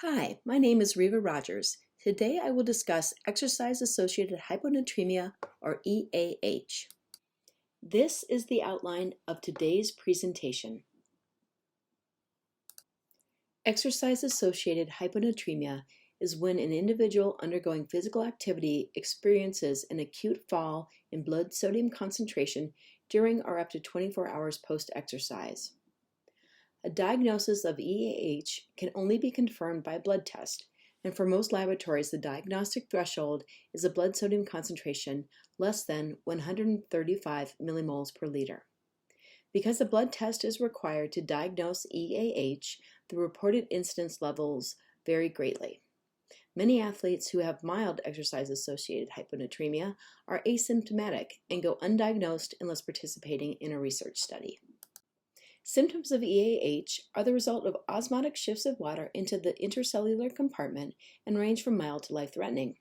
Hi, my name is Reva Rogers. Today I will discuss exercise-associated hyponatremia, or EAH. This is the outline of today's presentation. Exercise-associated hyponatremia is when an individual undergoing physical activity experiences an acute fall in blood sodium concentration during or up to 24 hours post-exercise. A diagnosis of EAH can only be confirmed by a blood test, and for most laboratories the diagnostic threshold is a blood sodium concentration less than 135 millimoles per liter. Because the blood test is required to diagnose EAH, the reported incidence levels vary greatly. Many athletes who have mild exercise-associated hyponatremia are asymptomatic and go undiagnosed unless participating in a research study. Symptoms of EAH are the result of osmotic shifts of water into the intercellular compartment and range from mild to life-threatening.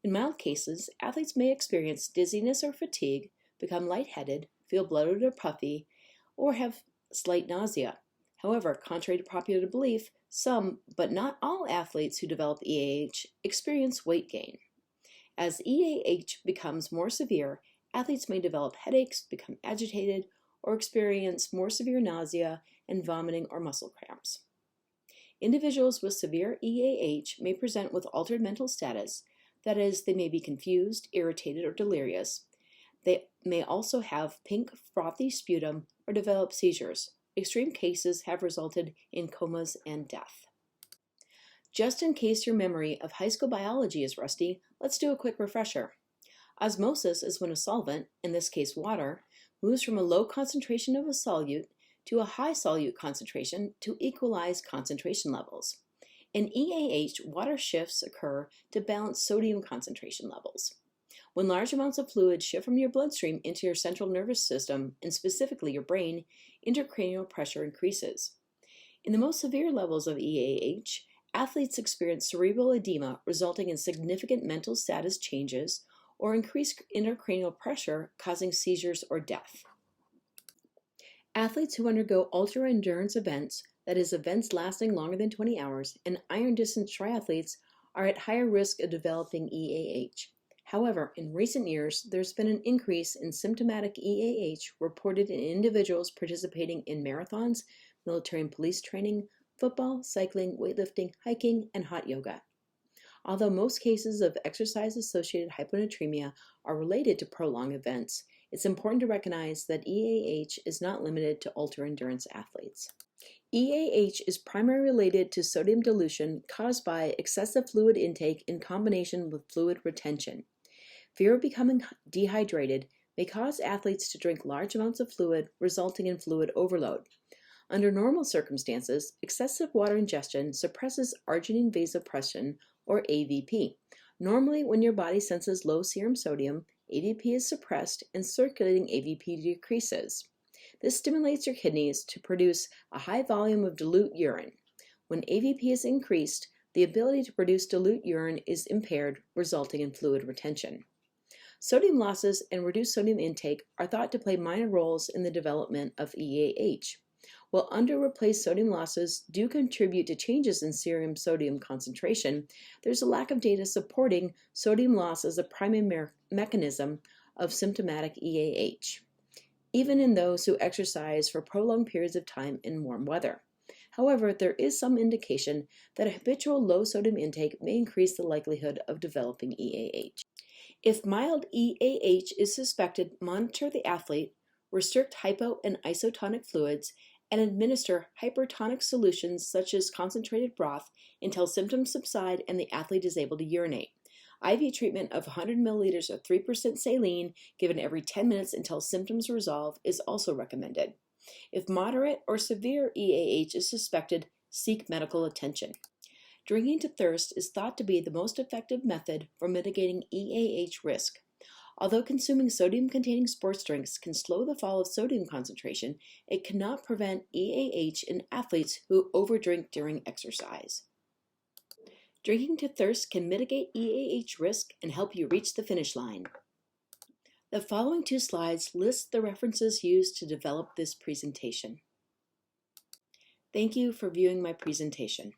In mild cases, athletes may experience dizziness or fatigue, become lightheaded, feel bloated or puffy, or have slight nausea. However, contrary to popular belief, some, but not all athletes who develop EAH experience weight gain. As EAH becomes more severe, athletes may develop headaches, become agitated, or experience more severe nausea and vomiting or muscle cramps. Individuals with severe EAH may present with altered mental status, that is, they may be confused, irritated, or delirious. They may also have pink, frothy sputum or develop seizures. Extreme cases have resulted in comas and death. Just in case your memory of high school biology is rusty, let's do a quick refresher. Osmosis is when a solvent, in this case water, moves from a low concentration of a solute to a high solute concentration to equalize concentration levels. In EAH, water shifts occur to balance sodium concentration levels. When large amounts of fluid shift from your bloodstream into your central nervous system, and specifically your brain, intracranial pressure increases. In the most severe levels of EAH, athletes experience cerebral edema resulting in significant mental status changes or increased intracranial pressure causing seizures or death. Athletes who undergo ultra-endurance events, that is, events lasting longer than 20 hours, and iron distance triathletes are at higher risk of developing EAH. However, in recent years, there's been an increase in symptomatic EAH reported in individuals participating in marathons, military and police training, football, cycling, weightlifting, hiking, and hot yoga. Although most cases of exercise-associated hyponatremia are related to prolonged events, it's important to recognize that EAH is not limited to ultra-endurance athletes. EAH is primarily related to sodium dilution caused by excessive fluid intake in combination with fluid retention. Fear of becoming dehydrated may cause athletes to drink large amounts of fluid, resulting in fluid overload. Under normal circumstances, excessive water ingestion suppresses arginine vasopressin, or AVP. Normally, when your body senses low serum sodium, AVP is suppressed and circulating AVP decreases. This stimulates your kidneys to produce a high volume of dilute urine. When AVP is increased, the ability to produce dilute urine is impaired, resulting in fluid retention. Sodium losses and reduced sodium intake are thought to play minor roles in the development of EAH. While under-replaced sodium losses do contribute to changes in serum sodium concentration, there's a lack of data supporting sodium loss as a primary mechanism of symptomatic EAH, even in those who exercise for prolonged periods of time in warm weather. However, there is some indication that a habitual low sodium intake may increase the likelihood of developing EAH. If mild EAH is suspected, monitor the athlete, restrict hypo and isotonic fluids, and administer hypertonic solutions such as concentrated broth until symptoms subside and the athlete is able to urinate. IV treatment of 100 milliliters of 3% saline given every 10 minutes until symptoms resolve is also recommended. If moderate or severe EAH is suspected, seek medical attention. Drinking to thirst is thought to be the most effective method for mitigating EAH risk. Although consuming sodium-containing sports drinks can slow the fall of sodium concentration, it cannot prevent EAH in athletes who overdrink during exercise. Drinking to thirst can mitigate EAH risk and help you reach the finish line. The following two slides list the references used to develop this presentation. Thank you for viewing my presentation.